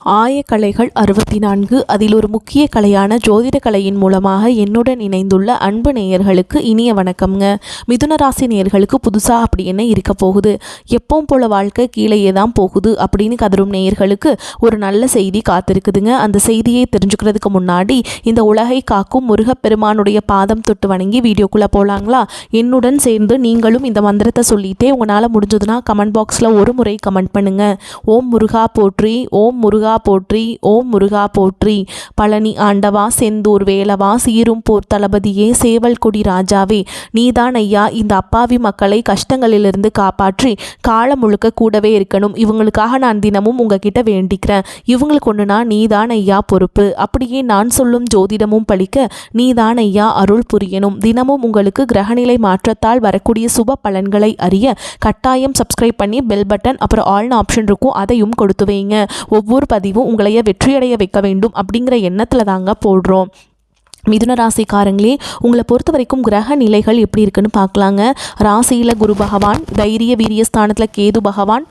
ஆயக்கலைகள் 64 அதில் ஒரு முக்கிய கலையான ஜோதிட கலையின் மூலமாக என்னுடன் இணைந்துள்ள அன்பு நேயர்களுக்கு இனிய வணக்கம்ங்க. மிதுன ராசி நேயர்களுக்கு புதுசாக அப்படி என்ன இருக்க போகுது, எப்பவும் போல வாழ்க்கை கீழேயே தான் போகுது அப்படின்னு கதரும் நேயர்களுக்கு ஒரு நல்ல செய்தி காத்திருக்குதுங்க. அந்த செய்தியை தெரிஞ்சுக்கிறதுக்கு முன்னாடி இந்த உலகை காக்கும் முருகப்பெருமானுடைய பாதம் தொட்டு வணங்கி வீடியோக்குள்ளே போகலாங்களா? என்னுடன் சேர்ந்து நீங்களும் இந்த மந்திரத்தை சொல்லிட்டே உங்களால் முடிஞ்சதுன்னா கமெண்ட் பாக்ஸில் ஒரு முறை கமெண்ட் பண்ணுங்க. ஓம் முருகா போற்றி, ஓம் முருகா போற்றி, ஓம் முருகா போற்றி. பழனி ஆண்டவா, செந்தூர் வேலவா, சீரும் போர் தளபதியே, சேவல் கொடி ராஜாவே, நீதான் ஐயா இந்த அப்பாவி மக்களை கஷ்டங்களிலிருந்து காப்பாற்றி காலம் முழுக்க கூடவே இருக்கணும். இவங்களுக்காக நான் தினமும் உங்ககிட்ட வேண்டிக்கிறேன். இவங்களுக்கு ஒன்றுனா நீதான் ஐயா பொறுப்பு. அப்படியே நான் சொல்லும் ஜோதிடமும் பழிக்க நீதான் ஐயா அருள் புரியணும். தினமும் உங்களுக்கு கிரகநிலை மாற்றத்தால் வரக்கூடிய சுப பலன்களை அறிய கட்டாயம் சப்ஸ்கிரைப் பண்ணி பெல் பட்டன் அப்புறம் ஆல்னு ஆப்ஷன் இருக்கும், அதையும் கொடுத்து வைங்க. ஒவ்வொரு பதிவும் உங்களைய வெற்றியடைய வைக்க வேண்டும் அப்படிங்கிற எண்ணத்தில் தாங்க போடுறோம். மிதுன ராசிக்காரங்களே, உங்களை பொறுத்த வரைக்கும் கிரக நிலைகள் எப்படி இருக்குன்னு பார்க்கலாங்க. ராசியில் குரு பகவான், தைரிய வீரிய ஸ்தானத்தில் கேது பகவான்,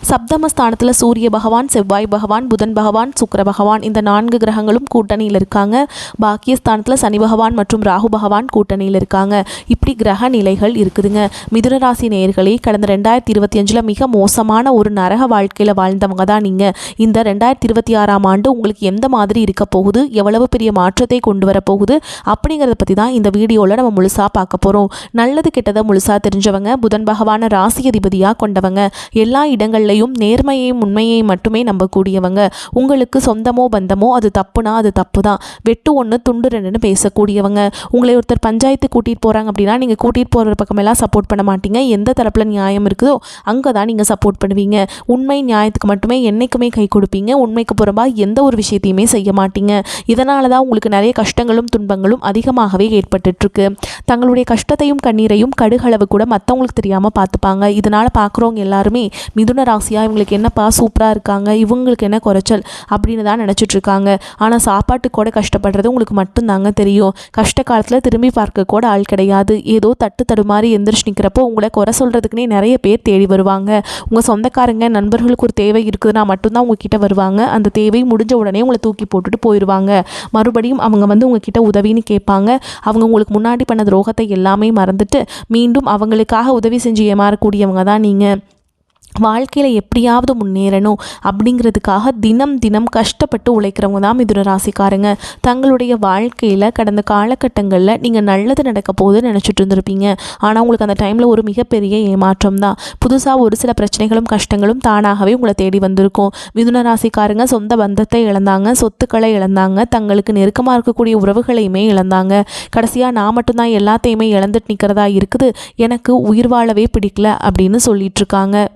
சப்தமஸ்தானத்தில் சூரிய பகவான், செவ்வாய் பகவான், புதன் பகவான், சுக்கிர பகவான், இந்த 4 கிரகங்களும் கூட்டணியில் இருக்காங்க. பாக்கியஸ்தானத்தில் சனி பகவான் மற்றும் ராகு பகவான் கூட்டணியில் இருக்காங்க. இப்படி கிரக நிலைகள் இருக்குதுங்க. மிதுன ராசி நேயர்களே, கடந்த 2025 மிக மோசமான ஒரு நரக வாழ்க்கையில் வாழ்ந்தவங்க தான் நீங்கள். இந்த 2026ஆம் ஆண்டு உங்களுக்கு எந்த மாதிரி இருக்க போகுது, எவ்வளவு பெரிய மாற்றத்தை கொண்டு வரப்போகுது அப்படிங்கிறத பற்றி தான் இந்த வீடியோவில் நம்ம முழுசாக பார்க்க போகிறோம். நல்லது கெட்டதை முழுசாக தெரிஞ்சவங்க, புதன் பகவான ராசி அதிபதியாக கொண்டவங்க, எல்லா இடங்கள்லையும் நேர்மையையும் உண்மையை மட்டுமே நம்பக்கூடியவங்க. உங்களுக்கு சொந்தமோ பந்தமோ அது தப்புனா அது தப்பு தான், வெட்டு ஒன்று துண்டு ரெண்டுன்னு பேசக்கூடியவங்க. உங்களை ஒருத்தர் பஞ்சாயத்து கூட்டிகிட்டு போகிறாங்க அப்படின்னா நீங்கள் கூட்டிகிட்டு போகிற பக்கமெல்லாம் சப்போர்ட் பண்ண மாட்டீங்க. எந்த தரப்பில் நியாயம் இருக்குதோ அங்கே தான் நீங்கள் சப்போர்ட் பண்ணுவீங்க. உண்மை நியாயத்துக்கு மட்டுமே என்றைக்குமே கை கொடுப்பீங்க. உண்மைக்கு புறம்பாக எந்த ஒரு விஷயத்தையுமே செய்ய மாட்டீங்க. இதனால தான் உங்களுக்கு நிறைய கஷ்டங்களும் துன்பங்களும் அதிகமாகவே ஏற்பட்டுருக்கு. தங்களுடைய கஷ்டத்தையும் கண்ணீரையும் கடுகளவு கூட மற்றவங்களுக்கு தெரியாமல் பார்த்துப்பாங்க. இதனால் பார்க்குறவங்க எல்லாருமே மிதுன ராசியாக இவங்களுக்கு என்னப்பா சூப்பராக இருக்காங்க, இவங்களுக்கு என்ன குறைச்சல் அப்படின்னு தான் நினச்சிட்டு இருக்காங்க. ஆனால் சாப்பாட்டுக்கு கூட கஷ்டப்படுறது உங்களுக்கு மட்டும்தாங்க தெரியும். கஷ்ட காலத்தில் திரும்பி பார்க்க கூட ஆள் கிடையாது. ஏதோ தட்டு தடுமாறி எந்திரிச்சு நிற்கிறப்போ உங்களை குறை சொல்கிறதுக்குனே நிறைய பேர் தேடி வருவாங்க. உங்கள் சொந்தக்காரங்க நண்பர்களுக்கு ஒரு தேவை இருக்குதுன்னா மட்டும்தான் உங்ககிட்ட வருவாங்க. அந்த தேவை முடிஞ்ச உடனே உங்களை தூக்கி போட்டுட்டு போயிடுவாங்க. மறுபடியும் அவங்க வந்து உங்ககிட்ட உதவின்னு கேட்பாங்க. அவங்க உங்களுக்கு முன்னாடி பண்ண துரோகத்தை எல்லாமே மறந்துட்டு மீண்டும் அவங்களுக்காக உதவி செஞ்சு ஏமாறக்கூடியவங்க தான் நீங்கள். வாழ்க்கையில் எப்படியாவது முன்னேறணும் அப்படிங்கிறதுக்காக தினம் தினம் கஷ்டப்பட்டு உழைக்கிறவங்க தான் மிதுன ராசிக்காரங்க. தங்களுடைய வாழ்க்கையில் கடந்த காலகட்டங்களில் நீங்கள் நல்லது நடக்க போகுதுன்னு நினச்சிட்டு இருந்திருப்பீங்க. ஆனால் உங்களுக்கு அந்த டைமில் ஒரு மிகப்பெரிய ஏமாற்றம் தான். புதுசாக ஒரு சில பிரச்சனைகளும் கஷ்டங்களும் தானாகவே உங்களை தேடி வந்திருக்கும். மிதுன ராசிக்காரங்க சொந்த பந்தத்தை இழந்தாங்க, சொத்துக்களை இழந்தாங்க, தங்களுக்கு நெருக்கமாக இருக்கக்கூடிய உறவுகளையுமே இழந்தாங்க. கடைசியாக நான் மட்டும்தான் எல்லாத்தையுமே இழந்துட்டு நிற்கிறதா இருக்குது, எனக்கு உயிர் வாழவே பிடிக்கல அப்படின்னு சொல்லிட்டு இருக்காங்க.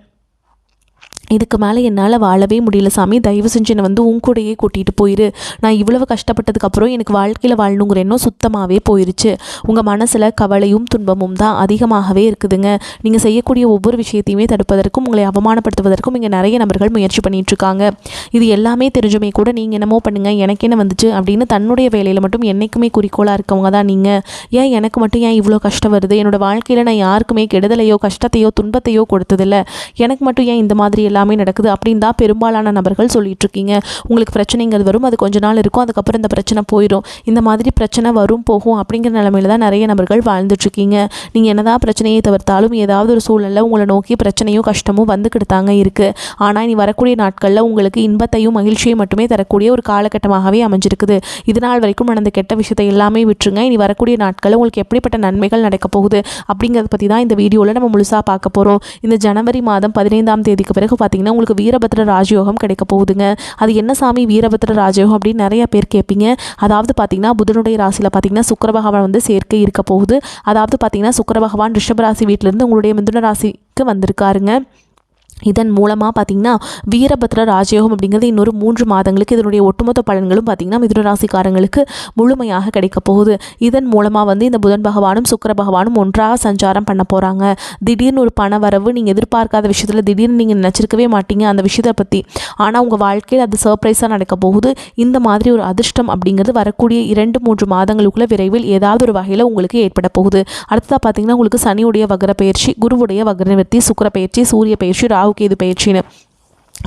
இதுக்கு மேலே என்னால் வாழவே முடியல சாமி, தயவு செஞ்சு என்னை வந்து உன் கூடையே கூட்டிகிட்டு போயிரு. நான் இவ்வளவு கஷ்டப்பட்டதுக்கப்புறம் எனக்கு வாழ்க்கையில் வாழணுங்கிற எண்ணம் சுத்தமாகவே போயிடுச்சு. உங்கள் மனசில் கவலையும் துன்பமும் தான் அதிகமாகவே இருக்குதுங்க. நீங்கள் செய்யக்கூடிய ஒவ்வொரு விஷயத்தையுமே தடுப்பதற்கும் உங்களை அவமானப்படுத்துவதற்கும் இங்கே நிறைய நபர்கள் முயற்சி பண்ணிகிட்ருக்காங்க. இது எல்லாமே தெரிஞ்சுமே கூட நீங்கள் என்னமோ பண்ணுங்கள், எனக்கு என்ன வந்துச்சு அப்படின்னு தன்னுடைய வேலையில் மட்டும் என்றைக்குமே குறிக்கோளாக இருக்கவங்க தான் நீங்கள். ஏன் எனக்கு மட்டும் ஏன் இவ்வளோ கஷ்டம் வருது, என்னோடய வாழ்க்கையில் நான் யாருக்குமே கெடுதலையோ கஷ்டத்தையோ துன்பத்தையோ கொடுத்ததில்லை, எனக்கு மட்டும் ஏன் இந்த மாதிரி எல்லாமே நடக்குது அப்படின்னு தான் பெரும்பாலான நபர்கள் சொல்லிட்டு இருக்கீங்க. உங்களுக்கு பிரச்சனைங்கிறது வரும், அது கொஞ்ச நாள் இருக்கும், அதுக்கப்புறம் இந்த பிரச்சனை போயிடும். இந்த மாதிரி பிரச்சனை வரும் போகும் அப்படிங்கிற நிலைமையில தான் நிறைய நபர்கள் வாழ்ந்துட்டுருக்கீங்க. நீங்கள் என்னதான் பிரச்சனையை தவிர்த்தாலும் ஏதாவது ஒரு சூழலில் உங்களை நோக்கி பிரச்சனையும் கஷ்டமும் வந்துக்கிட்டு தாங்க இருக்குது. ஆனால் இனி வரக்கூடிய நாட்களில் உங்களுக்கு இன்பத்தையும் மகிழ்ச்சியை மட்டுமே தரக்கூடிய ஒரு காலகட்டமாகவே அமைஞ்சிருக்குது. இதனால் வரைக்கும் நடந்த கெட்ட விஷயத்தை எல்லாமே விட்டுருங்க. இனி வரக்கூடிய நாட்களில் உங்களுக்கு எப்படிப்பட்ட நன்மைகள் நடக்க போகுது அப்படிங்கிறத பற்றி தான் இந்த வீடியோவில் நம்ம முழுசாக பார்க்க போகிறோம். இந்த ஜனவரி மாதம் 15ஆம் தேதிக்கு பிறகு பார்த்தீங்கன்னா உங்களுக்கு வீரபத்ர ராஜயோகம் கிடைக்க போகுதுங்க. அது என்ன சாமி வீரபத்ர ராஜயோகம் அப்படின்னு நிறைய பேர் கேட்பீங்க. அதாவது பார்த்தீங்கன்னா புதனுடைய ராசியில் பார்த்தீங்கன்னா சுக்கிர பகவான் வந்து சேர்க்கை இருக்க போகுது. அதாவது பார்த்தீங்கன்னா சுக்கிர பகவான் ரிஷபராசி வீட்டிலேருந்து உங்களுடைய மிதுன ராசிக்கு வந்திருக்காருங்க. இதன் மூலமாக பார்த்திங்கன்னா வீரபத்ர ராஜயோகம் அப்படிங்கிறது இன்னொரு 3 மாதங்களுக்கு இதனுடைய ஒட்டுமொத்த பலன்களும் பார்த்திங்கன்னா மிதுன ராசிக்காரங்களுக்கு முழுமையாக கிடைக்க போகுது. இதன் மூலமாக வந்து இந்த புதன் பகவானும் சுக்கிர பகவானும் ஒன்றாக சஞ்சாரம் பண்ண போகிறாங்க. திடீர்னு ஒரு பண வரவு, நீங்கள் எதிர்பார்க்காத விஷயத்தில் திடீர்னு நீங்கள் நினச்சிருக்கவே மாட்டீங்க அந்த விஷயத்தை பற்றி. ஆனால் உங்கள் வாழ்க்கையில் அது சர்ப்ரைஸாக நடக்க போகுது. இந்த மாதிரி ஒரு அதிர்ஷ்டம் அப்படிங்கிறது வரக்கூடிய 2-3 மாதங்களுக்குள்ள விரைவில் ஏதாவது ஒரு வகையில் உங்களுக்கு ஏற்பட போகுது. அடுத்ததாக பார்த்திங்கன்னா உங்களுக்கு சனியுடைய வக்ர பயிற்சி, குருவுடைய வக்ர நிவர்த்தி, சுக்கிர பயிற்சி, சூரிய பயிற்சி, ராகு கேது பயிற்சின்னு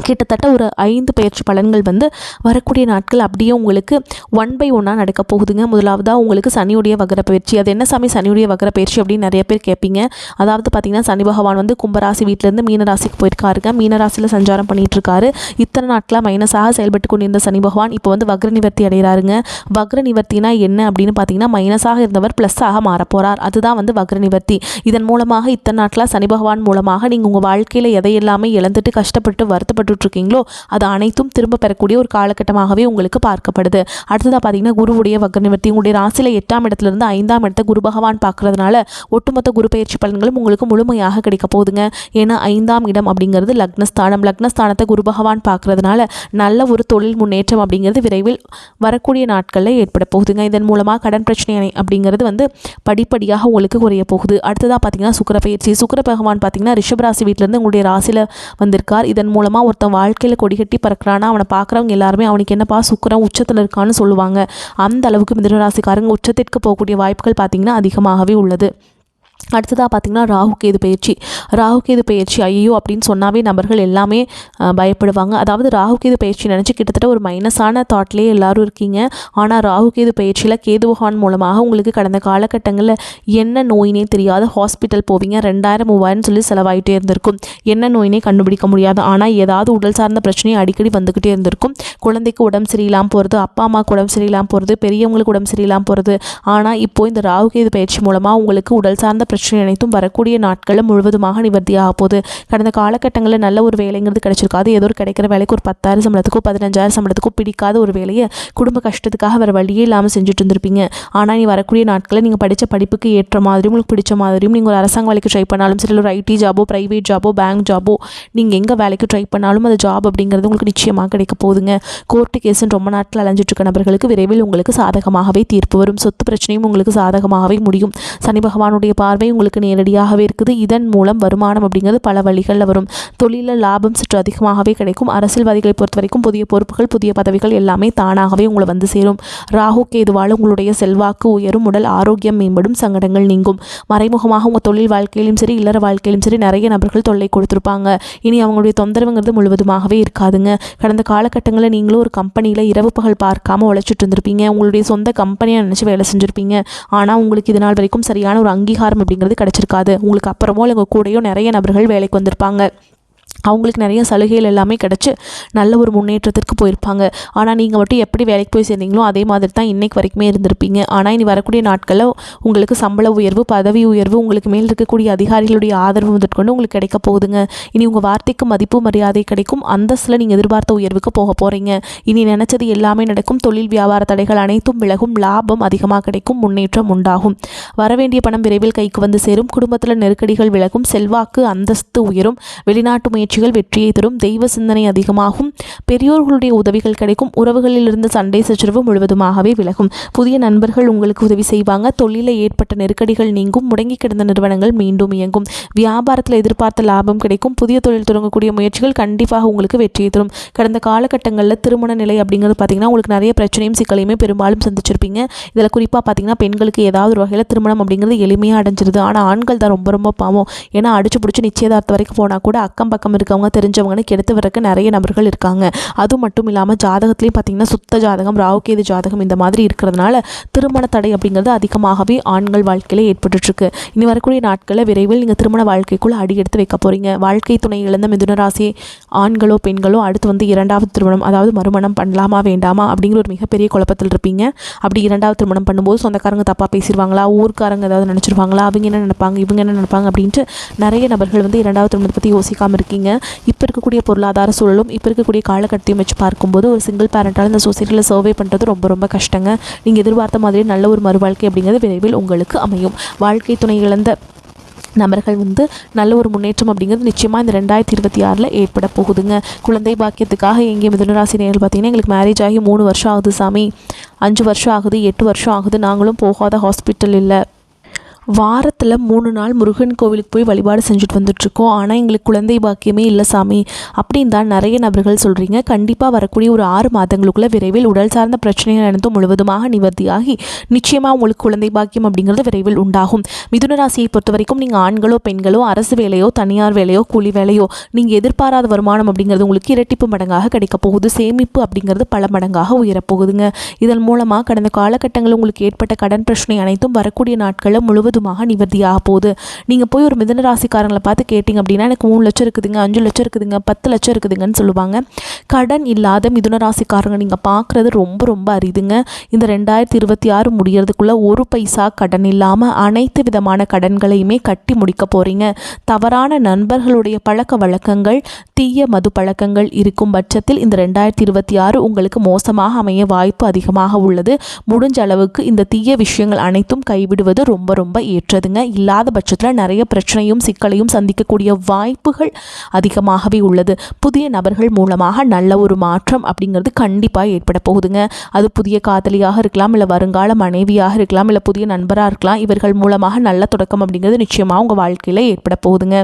கிட்டத்தட்ட ஒரு 5 பெயர்ச்சி பலன்கள் வந்து வரக்கூடிய நாட்கள் அப்படியே உங்களுக்கு 1 by 1 நடக்க போகுதுங்க. முதலாவதாக உங்களுக்கு சனியுடைய வக்ர பயிற்சி. அது என்ன சாமி சனியுடைய வக்ர பயிற்சி அப்படின்னு நிறைய பேர் கேட்பீங்க. அதாவது பார்த்திங்கன்னா சனி பகவான் வந்து கும்பராசி வீட்டிலேருந்து மீனராசிக்கு போயிருக்காருங்க. மீனராசியில் சஞ்சாரம் பண்ணிட்டு இருக்காரு. இத்தனை நாட்களாக மைனஸாக செயல்பட்டு கொண்டிருந்த சனி பகவான் இப்போ வந்து வக்ர நிவர்த்தி அடைகிறாருங்க. வக்ர நிவர்த்தினா என்ன அப்படின்னு பார்த்தீங்கன்னா மைனஸாக இருந்தவர் ப்ளஸ்ஸாக மாறப்போகிறார். அதுதான் வந்து வக்ர நிவர்த்தி. இதன் மூலமாக இத்தனை நாட்களாக சனி பகவான் மூலமாக நீங்கள் உங்கள் வாழ்க்கையில் எதையெல்லாமே இழந்துட்டு கஷ்டப்பட்டு வருத்தப்பட்டு இருக்கீங்களோ அது அனைத்தும் திரும்ப பெறக்கூடிய ஒரு காலகட்டமாகவே உங்களுக்கு பார்க்கப்படுது. அடுத்ததாக பார்த்தீங்கன்னா குருவுடைய வக்ர நிவர்த்தி. உங்களுடைய ராசியில் 8ஆம் இடத்திலிருந்து 5ஆம் இடத்தை குரு பகவான் பார்க்கறதுனால ஒட்டுமொத்த குரு பயிற்சி பலன்களும் உங்களுக்கு முழுமையாக கிடைக்க போகுதுங்க. ஏன்னா 5ஆம் இடம் அப்படிங்கிறது லக்னஸ்தானம். லக்னஸ்தானத்தை குரு பகவான் பார்க்கறதுனால நல்ல ஒரு தொழில் முன்னேற்றம் அப்படிங்கிறது விரைவில் வரக்கூடிய நாட்களில் ஏற்பட போகுதுங்க. இதன் மூலமாக கடன் பிரச்சனை அப்படிங்கிறது வந்து படிப்படியாக உங்களுக்கு குறைய போகுது. அடுத்ததாக பார்த்தீங்கன்னா சுக்கிர பயிற்சி. சுக்கிர பகவான் பார்த்தீங்கன்னா ரிஷபராசி வீட்டிலேருந்து உங்களுடைய ராசியில் வந்திருக்கார். இதன் மூலமாக ஒருத்தன் வாழ்க்கையில் கொடி கட்டி பறக்கிறானா அவனை பார்க்குறவங்க எல்லாருமே அவனுக்கு என்னப்பா சுக்கிரன் உச்சத்தில் இருக்கான்னு சொல்லுவாங்க. அந்த அளவுக்கு மிதுன ராசிக்காரங்க உச்சத்திற்கு போகக்கூடிய வாய்ப்புகள் பார்த்திங்கன்னா அதிகமாகவே உள்ளது. அடுத்ததாக பார்த்திங்கன்னா ராகு கேது பயிற்சி. ராகு கேது பயிற்சி ஐயோ அப்படின்னு சொன்னாவே நபர்கள் எல்லாமே பயப்படுவாங்க. அதாவது ராகு கேது பயிற்சி நினச்சி கிட்டத்தட்ட ஒரு மைனஸான தாட்லேயே எல்லோரும் இருக்கீங்க. ஆனால் ராகு கேது பயிற்சியில் கேது பகவான் மூலமாக உங்களுக்கு கடந்த காலகட்டங்களில் என்ன நோயினே தெரியாத ஹாஸ்பிட்டல் போவீங்க. 2000-3000 சொல்லி செலவாயிட்டே இருந்திருக்கும். என்ன நோயினே கண்டுபிடிக்க முடியாது. ஆனால் ஏதாவது உடல் சார்ந்த பிரச்சனையை அடிக்கடி வந்துக்கிட்டே இருந்திருக்கும். குழந்தைக்கு உடம்பு சரியில்லாமல் போகிறது, அப்பா அம்மாவுக்கு உடம்பு சரியில்லாமல் போகிறது, பெரியவங்களுக்கு உடம்பு சரியில்லாமல் போகிறது. ஆனால் இப்போது இந்த ராகு கேது பயிற்சி மூலமாக உங்களுக்கு உடல் சார்ந்த பிரச்சனை அனைத்தும் வரக்கூடிய நாட்களில் முழுவதுமாக நிவர்த்தியாக போகுது. கடந்த காலகட்டங்களில் நல்ல ஒரு வேலைங்கிறது கிடைச்சிருக்காது. ஏதோ ஒரு கிடைக்கிற வேலைக்கு ஒரு 10,000 சம்பளத்துக்கோ 15,000 சம்பளத்துக்கோ பிடிக்காத ஒரு வேலையை குடும்ப கஷ்டத்துக்காக வேறு வழியே இல்லாமல் செஞ்சுட்டு இருந்திருப்பீங்க. ஆனால் நீ வரக்கூடிய நாட்களில் நீங்கள் படித்த படிப்புக்கு ஏற்ற மாதிரியும் உங்களுக்கு பிடிச்ச மாதிரியும் நீங்கள் ஒரு அரசாங்க வேலைக்கு ட்ரை பண்ணாலும் சரி, ஒரு ஐடி ஜாபோ ப்ரைவேட் ஜாபோ பேங்க் ஜாபோ நீங்கள் எங்கே வேலைக்கு ட்ரை பண்ணாலும் அந்த ஜாப் அப்படிங்கிறது உங்களுக்கு நிச்சயமாக கிடைக்க போகுதுங்க. கோர்ட்டு கேஸுன்னு ரொம்ப நாட்கள் அலைஞ்சிட்டு இருக்க நபர்களுக்கு விரைவில் உங்களுக்கு சாதகமாகவே தீர்ப்பு வரும். சொத்து பிரச்சனையும் உங்களுக்கு சாதகமாகவே முடியும். சனி பகவானுடைய பார்வை உங்களுக்கு நேரடியாகவே இருக்குது. இதன் மூலம் வருமானம் அப்படிங்கிறது பல வழிகளில் வரும். தொழிலில் லாபம் சற்று அதிகமாகவே கிடைக்கும். அரசியல்வாதிகளை பொறுத்த வரைக்கும் புதிய பொறுப்புகள் புதிய பதவிகள் எல்லாமே தானாகவே உங்களை வந்து சேரும். ராகு கேதுவால் உங்களுடைய செல்வாக்கு உயரும், உடல் ஆரோக்கியம் மேம்படும், சங்கடங்கள் நீங்கும். மறைமுகமாக உங்கள் தொழில் வாழ்க்கையிலும் சரி இல்லற வாழ்க்கையிலும் சரி நிறைய நபர்கள் தொல்லை கொடுத்துருப்பாங்க. இனி அவங்களுடைய தொந்தரவுங்கிறது முழுவதுமாகவே இருக்காதுங்க. கடந்த காலகட்டங்களில் நீங்களும் ஒரு கம்பெனியில் இரவு பகல் பார்க்காம உழைச்சிட்டு இருந்திருப்பீங்க. உங்களுடைய சொந்த கம்பெனியை நினச்சி வேலை செஞ்சுருப்பீங்க. ஆனால் உங்களுக்கு இது நாள் வரைக்கும் சரியான ஒரு அங்கீகாரம் அப்படிங்கிறது கிடைச்சிருக்காது. உங்களுக்கு அப்புறமோ உங்கள் கூடயோ நிறைய நபர்கள் வேலைக்கு வந்திருப்பாங்க. அவங்களுக்கு நிறைய சலுகைகள் எல்லாமே கிடச்சி நல்ல ஒரு முன்னேற்றத்திற்கு போயிருப்பாங்க. ஆனால் நீங்கள் மட்டும் எப்படி வேலைக்கு போய் சேர்ந்தீங்களோ அதே மாதிரி தான் இன்றைக்கு வரைக்குமே இருந்திருப்பீங்க. ஆனால் இனி வரக்கூடிய நாட்களில் உங்களுக்கு சம்பள உயர்வு, பதவி உயர்வு, உங்களுக்கு மேல் இருக்கக்கூடிய அதிகாரிகளுடைய ஆதரவு முதற்கொண்டு உங்களுக்கு கிடைக்க போகுதுங்க. இனி உங்கள் வார்த்தைக்கு மதிப்பு மரியாதை கிடைக்கும். அந்தஸ்தில் நீங்கள் எதிர்பார்த்த உயர்வுக்கு போக போகிறீங்க. இனி நினச்சது எல்லாமே நடக்கும். தொழில் வியாபார தடைகள் அனைத்தும் விலகும். லாபம் அதிகமாக கிடைக்கும். முன்னேற்றம் உண்டாகும். வரவேண்டிய பணம் விரைவில் கைக்கு வந்து சேரும். குடும்பத்தில் நெருக்கடிகள் விலகும். செல்வாக்கு அந்தஸ்து உயரும். வெளிநாட்டு முயற்சிகள் வெற்றியை தரும். தெய்வ சிந்தனை அதிகமாகும். பெரியோர்களுடைய உதவிகள் கிடைக்கும். உறவுகளில் இருந்து சண்டை சச்சரவு முழுவதுமாகவே விலகும். புதிய நண்பர்கள் உங்களுக்கு உதவி செய்வாங்க. தொழிலில் ஏற்பட்ட நெருக்கடிகள் நீங்கும். முடங்கி கிடந்த நிறுவனங்கள் மீண்டும் இயங்கும். வியாபாரத்தில் எதிர்பார்த்த லாபம் கிடைக்கும். புதிய தொழில் தொடங்கக்கூடிய முயற்சிகள் கண்டிப்பாக உங்களுக்கு வெற்றியை தரும். கடந்த காலகட்டங்களில் திருமண நிலை அப்படிங்கிறது பார்த்திங்கன்னா உங்களுக்கு நிறைய பிரச்சனையும் சிக்கலையுமே பெரும்பாலும் சந்திச்சிருப்பீங்க. இதில் குறிப்பாக பார்த்திங்கன்னா பெண்களுக்கு ஏதாவது ஒரு வகையில் திருமணம் அப்படிங்கிறது எளிமையாக அடைஞ்சிருது. ஆனால் ஆண்கள் தான் ரொம்ப பாவம். ஏன்னா அடிச்சு பிடிச்சி நிச்சயதார்த்தம் வரைக்கும் போனால் கூட அக்கம் பக்கம் இருக்கவங்க தெரிஞ்சவங்கன்னு கெடுத்து வரக்கு நிறைய நபர்கள் இருக்காங்க. அது மட்டும் இல்லாமல் ஜாதகத்துலேயும் பார்த்திங்கன்னா சுத்த ஜாதகம், ராகுகேது ஜாதகம் இந்த மாதிரி இருக்கிறதுனால திருமண தடை அப்படிங்கிறது அதிகமாகவே ஆண்கள் வாழ்க்கையில் ஏற்பட்டுருக்கு. இனி வரக்கூடிய நாட்களில் விரைவில் நீங்கள் திருமண வாழ்க்கைக்குள்ளே அடி எடுத்து வைக்க போகிறீங்க. வாழ்க்கை துணை இழந்த மிதுன ராசி ஆண்களோ பெண்களோ அடுத்து வந்து 2வது திருமணம், அதாவது மறுமணம் பண்ணலாமா வேண்டாமா அப்படிங்கிற ஒரு மிகப்பெரிய குழப்பத்தில் இருப்பீங்க. அப்படி 2வது திருமணம் பண்ணும்போது சொந்தக்காரங்க தப்பாக பேசிடுவாங்களா, ஊர்க்காரங்க ஏதாவது நினச்சிருவாங்களா, அவங்க என்ன நினைப்பாங்க, இவங்க என்ன நினைப்பாங்க அப்படின்ட்டு நிறைய நபர்கள் வந்து 2வது திருமணத்தை பற்றி யோசிக்காமல் இருக்கீங்க. இப்போ இருக்கக்கூடிய பொருளாதார சூழலும் இப்போ இருக்கக்கூடிய காலகட்டத்தையும் வச்சு பார்க்கும்போது ஒரு சிங்கிள் பேரண்டால் இந்த சொசைட்டியில் சர்வே பண்ணுறது ரொம்ப கஷ்டங்க. நீங்கள் எதிர்பார்த்த மாதிரி நல்ல ஒரு மறுவாழ்க்கை அப்படிங்கிறது விரைவில் உங்களுக்கு அமையும். வாழ்க்கை துணை இழந்த நபர்கள் வந்து நல்ல ஒரு முன்னேற்றம் அப்படிங்கிறது நிச்சயமாக இந்த 2026 ஏற்பட போகுதுங்க. குழந்தை பாக்கியத்துக்காக எங்கே மிதுனராசி நேர்கள் பார்த்திங்கன்னா எங்களுக்கு மேரேஜ் ஆகி 3 வருஷம் ஆகுது சாமி, 5 வருஷம் ஆகுது, 8 வருஷம் ஆகுது, நாங்களும் போகாத ஹாஸ்பிட்டல் இல்லை, வாரத்தில் 3 நாள் முருகன் கோவிலுக்கு போய் வழிபாடு செஞ்சுட்டு வந்துட்ருக்கோம். ஆனால் எங்களுக்கு குழந்தை பாக்கியமே இல்லை சாமி அப்படின்னு தான் நிறைய நபர்கள் சொல்கிறீங்க. கண்டிப்பாக வரக்கூடிய ஒரு 6 மாதங்களுக்குள்ளே விரைவில் உடல் சார்ந்த பிரச்சனைகள் அனைத்தும் முழுவதுமாக நிவர்த்தியாகி நிச்சயமாக உங்களுக்கு குழந்தை பாக்கியம் அப்படிங்கிறது விரைவில் உண்டாகும். மிதுன ராசியை பொறுத்த வரைக்கும் நீங்கள் ஆண்களோ பெண்களோ அரசு வேலையோ தனியார் வேலையோ கூலி வேலையோ நீங்கள் எதிர்பாராத வருமானம் அப்படிங்கிறது உங்களுக்கு இரட்டிப்பு மடங்காக கிடைக்க போகுது. சேமிப்பு அப்படிங்கிறது பல மடங்காக உயரப்போகுதுங்க. இதன் மூலமாக கடந்த காலகட்டங்களில் உங்களுக்கு ஏற்பட்ட கடன் பிரச்சனை அனைத்தும் வரக்கூடிய நாட்களில் முழுவதுமாக நிவர்த்தியாக போகுது. நீங்கள் போய் ஒரு மிதுன ராசிக்காரங்களை பார்த்து கேட்டிங்க அப்படின்னா எனக்கு 3 லட்சம் இருக்குதுங்க, 5 லட்சம் இருக்குதுங்க, 10 லட்சம் இருக்குதுங்கன்னு சொல்லுவாங்க. கடன் இல்லாத மிதுன ராசிக்காரங்க நீங்கள் பார்க்குறது ரொம்ப ரொம்ப அரிதுங்க. இந்த 2026 முடியறதுக்குள்ளே 1 பைசா கடன் இல்லாமல் அனைத்து விதமான கடன்களையுமே கட்டி முடிக்க போகிறீங்க. தவறான நண்பர்களுடைய பழக்க வழக்கங்கள், தீய மது பழக்கங்கள் இருக்கும் பட்சத்தில் இந்த 2026 உங்களுக்கு மோசமாக அமைய வாய்ப்பு அதிகமாக உள்ளது. முடிஞ்ச அளவுக்கு இந்த தீய விஷயங்கள் அனைத்தும் கைவிடுவது ரொம்ப ரொம்ப ஏற்றதுங்க. இல்லாத பட்சத்தில் நிறைய பிரச்சனையும் சிக்கலையும் சந்திக்கக்கூடிய வாய்ப்புகள் அதிகமாகவே உள்ளது. புதிய நபர்கள் மூலமாக நல்ல ஒரு மாற்றம் அப்படிங்கிறது கண்டிப்பாக ஏற்பட போகுதுங்க. அது புதிய காதலியாக இருக்கலாம், இல்லை வருங்கால மனைவியாக இருக்கலாம், இல்லை புதிய நண்பராக இருக்கலாம். இவர்கள் மூலமாக நல்ல தொடக்கம் அப்படிங்கிறது நிச்சயமாக உங்கள் வாழ்க்கையில் ஏற்பட போகுதுங்க.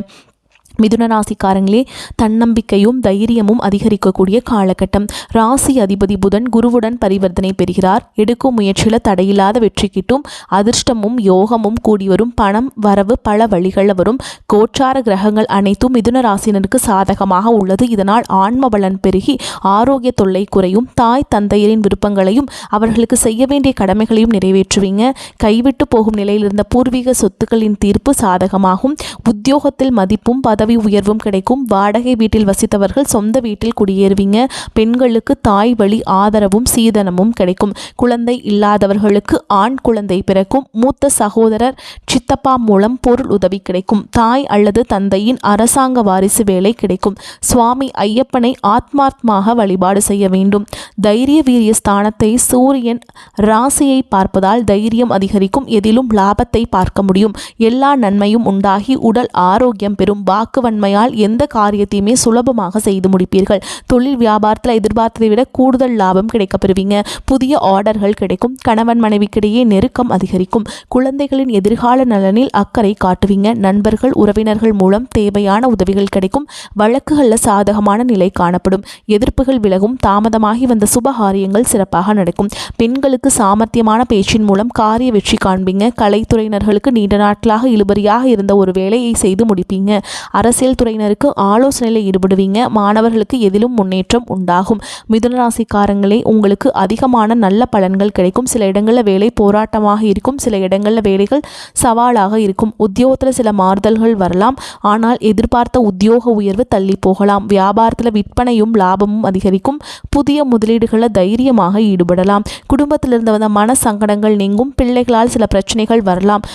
மிதுன ராசிக்காரங்களே, தன்னம்பிக்கையும் தைரியமும் அதிகரிக்கக்கூடிய காலகட்டம். ராசி அதிபதி புதன் குருவுடன் பரிவர்த்தனை பெறுகிறார். எடுக்கும் முயற்சியில் தடையில்லாத வெற்றி கிட்டும். அதிர்ஷ்டமும் யோகமும் கூடி வரும். பணம் வரவு பல வழிகளில் வரும். கோச்சார கிரகங்கள் அனைத்தும் மிதுன ராசினருக்கு சாதகமாக உள்ளது. இதனால் ஆன்ம பலன் பெருகி ஆரோக்கிய தொல்லை குறையும். தாய் தந்தையரின் விருப்பங்களையும் அவர்களுக்கு செய்ய வேண்டிய கடமைகளையும் நிறைவேற்றுவீங்க. கைவிட்டு போகும் நிலையில் இருந்த பூர்வீக சொத்துக்களின் தீர்ப்பு சாதகமாகும். உத்தியோகத்தில் மதிப்பும் பதவி உயர்வும் கிடைக்கும். வாடகை வீட்டில் வசித்தவர்கள் சொந்த வீட்டில் குடியேறுவீங்க. பெண்களுக்கு தாய் வழி ஆதரவும் சீதனமும் கிடைக்கும். குழந்தை இல்லாதவர்களுக்கு ஆண் குழந்தை பிறக்கும். மூத்த சகோதரர் சித்தப்பா மூலம் பொருள் உதவி கிடைக்கும். தாய் அல்லது தந்தையின் அரசாங்க வாரிசு வேலை கிடைக்கும். சுவாமி ஐயப்பனை ஆத்மார்த்தமாக வழிபாடு செய்ய வேண்டும். தைரிய வீரிய ஸ்தானத்தை சூரியன் ராசியை பார்ப்பதால் தைரியம் அதிகரிக்கும். எதிலும் லாபத்தை பார்க்க முடியும். எல்லா நன்மையும் உண்டாகி உடல் ஆரோக்கியம் பெறும். வாக்குவன்மையால் எந்த காரியத்தையுமே சுலபமாக செய்து முடிப்பீர்கள். தொழில் வியாபாரத்தில் எதிர்பார்த்ததை விட கூடுதல் லாபம் கிடைக்க பெறுவீங்க. புதிய ஆர்டர்கள் கிடைக்கும். கணவன் மனைவிக்கிடையே நெருக்கம் அதிகரிக்கும். குழந்தைகளின் எதிர்கால நலனில் அக்கறை காட்டுவீங்க. நண்பர்கள் உறவினர்கள் மூலம் தேவையான உதவிகள் கிடைக்கும். வழக்குகளில் சாதகமான நிலை காணப்படும். எதிர்ப்புகள் விலகும். தாமதமாகி வந்த சுபகாரியங்கள் சிறப்பாக நடக்கும். பெண்களுக்கு சாமர்த்தியமான பேச்சின் மூலம் காரிய வெற்றி காண்பீங்க. கலைத்துறையினர்களுக்கு நீண்ட நாட்களாக இழுபறியாக இருந்த ஒரு வேலையை செய்து முடிப்பீங்க. அரசியல் துறையினருக்கு ஆலோசனையில் ஈடுபடுவீங்க. மாணவர்களுக்கு எதிலும் முன்னேற்றம் உண்டாகும். மிதுன ராசிக்காரங்களே, உங்களுக்கு அதிகமான நல்ல பலன்கள் கிடைக்கும். சில இடங்களில் வேலை போராட்டமாக இருக்கும். சில இடங்களில் வேலைகள் சவாலாக இருக்கும். உத்தியோகத்தில் சில மாறுதல்கள் வரலாம். ஆனால் எதிர்பார்த்த உத்தியோக உயர்வு தள்ளி போகலாம். வியாபாரத்தில் விற்பனையும் லாபமும் அதிகரிக்கும். புதிய முதலீடுகளில் தைரியமாக ஈடுபடலாம். குடும்பத்திலிருந்து வந்த மன சங்கடங்கள் நீங்கும். பிள்ளைகளால் சில பிரச்சனைகள் வரலாம்.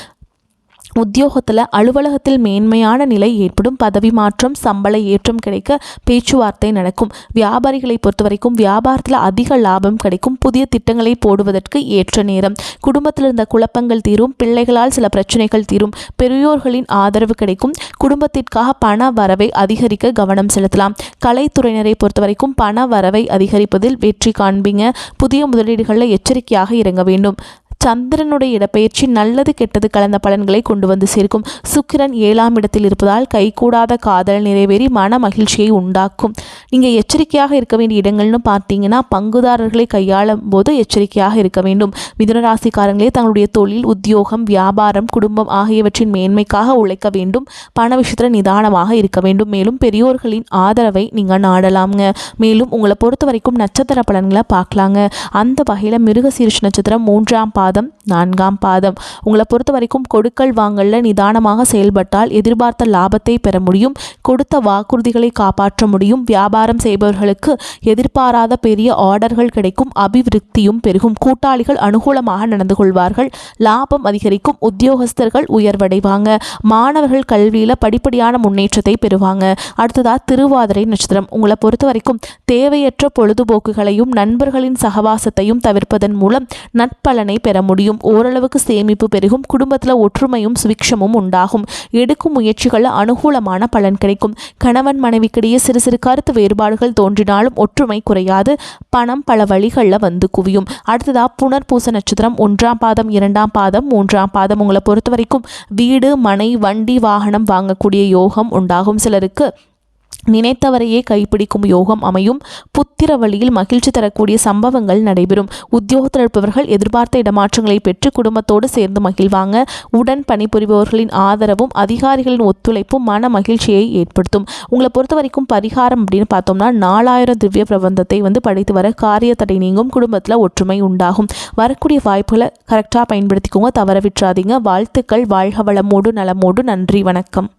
உத்தியோகத்தில் அலுவலகத்தில் மேன்மையான நிலை ஏற்படும். பதவி மாற்றம் சம்பள ஏற்றம் கிடைக்க பேச்சுவார்த்தை நடக்கும். வியாபாரிகளை பொறுத்த வரைக்கும் வியாபாரத்தில் அதிக லாபம் கிடைக்கும். புதிய திட்டங்களை போடுவதற்கு ஏற்ற நேரம். குடும்பத்தில் இருந்த குழப்பங்கள் தீரும். பிள்ளைகளால் சில பிரச்சனைகள் தீரும். பெரியோர்களின் ஆதரவு கிடைக்கும். குடும்பத்திற்காக பண வரவை அதிகரிக்க கவனம் செலுத்தலாம். கலைத்துறையினரை பொறுத்த வரைக்கும் பண வரவை அதிகரிப்பதில் வெற்றி காண்பீங்க. புதிய முதலீடுகளில் எச்சரிக்கையாக இறங்க வேண்டும். சந்திரனுடைய இடப்பெயர்ச்சி நல்லது கெட்டது கலந்த பலன்களை கொண்டு வந்து சேர்க்கும். சுக்கிரன் 7ஆம் இடத்தில் இருப்பதால் கைகூடாத காதல் நிறைவேறி மன மகிழ்ச்சியை உண்டாக்கும். நீங்கள் எச்சரிக்கையாக இருக்க வேண்டிய இடங்கள்னு பார்த்தீங்கன்னா பங்குதாரர்களை கையாளும் போது எச்சரிக்கையாக இருக்க வேண்டும். மிதுன ராசிக்காரங்களே, தங்களுடைய தொழில் உத்தியோகம் வியாபாரம் குடும்பம் ஆகியவற்றின் மேன்மைக்காக உழைக்க வேண்டும். பண விஷயத்தில் நிதானமாக இருக்க வேண்டும். மேலும் பெரியோர்களின் ஆதரவை நீங்கள் நாடலாம்ங்க. மேலும் உங்களை பொறுத்த வரைக்கும் நட்சத்திர பலன்களை பார்க்கலாங்க. அந்த வகையில் மிருகசீரிஷ நட்சத்திரம் 3ஆம் பாதம் 4ஆம் பாதம். உங்களை பொறுத்த வரைக்கும் கொடுக்கல் வாங்கல்ல நிதானமாக செயல்பட்டால் எதிர்பார்த்த லாபத்தை பெற முடியும். கொடுத்த வாக்குறுதிகளை காப்பாற்ற முடியும். வியாபாரம் செய்பவர்களுக்கு எதிர்பாராத பெரிய ஆர்டர்கள் கிடைக்கும். அபிவிருத்தியும் பெருகும். கூட்டாளிகள் அனுகூலமாக நடந்து கொள்வார்கள். லாபம் அதிகரிக்கும். உத்தியோகஸ்தர்கள் உயர்வடைவாங்க. மாணவர்கள் கல்வியில் படிப்படியான முன்னேற்றத்தை பெறுவாங்க. அடுத்ததா திருவாதிரை நட்சத்திரம். உங்களை பொறுத்த வரைக்கும் தேவையற்ற பொழுதுபோக்குகளையும் நண்பர்களின் சகவாசத்தையும் தவிர்ப்பதன் மூலம் நற்பலனை பெற முடியும். ஓரளவுக்கு சேமிப்பு பெருகும். குடும்பத்தில் ஒற்றுமையும் சுவிக்ஷமும் உண்டாகும். எடுக்கும் முயற்சிகள் அனுகூலமான பலன் கிடைக்கும். கணவன் மனைவிக்கிடையே சிறு சிறு கருத்து வேறுபாடுகள் தோன்றினாலும் ஒற்றுமை குறையாது. பணம் பல வழிகளில் வந்து குவியும். அடுத்ததா புனர்பூச நட்சத்திரம் 1ஆம் பாதம் 2ஆம் பாதம் 3ஆம் பாதம். உங்களை பொறுத்த வரைக்கும் வீடு மனை வண்டி வாகனம் வாங்கக்கூடிய யோகம் உண்டாகும். சிலருக்கு நினைத்தவரையே கைப்பிடிக்கும் யோகம் அமையும். புத்திர வழியில் மகிழ்ச்சி தரக்கூடிய சம்பவங்கள் நடைபெறும். உத்தியோகத்தில் இருப்பவர்கள் எதிர்பார்த்த இடமாற்றங்களை பெற்று குடும்பத்தோடு சேர்ந்து மகிழ்வாங்க. உடன் பணிபுரிபவர்களின் ஆதரவும் அதிகாரிகளின் ஒத்துழைப்பும் மன மகிழ்ச்சியை ஏற்படுத்தும். உங்களை பொறுத்த வரைக்கும் பரிகாரம் அப்படின்னு பார்த்தோம்னா 4000 திவ்ய பிரபந்தத்தை படித்து வர காரிய தடை நீங்கும். குடும்பத்தில் ஒற்றுமை உண்டாகும். வரக்கூடிய வாய்ப்புகளை கரெக்டாக பயன்படுத்திக்கோங்க, தவற விட்டுறாதீங்க. வாழ்த்துக்கள். வாழ்க வளமோடு நலமோடு. நன்றி, வணக்கம்.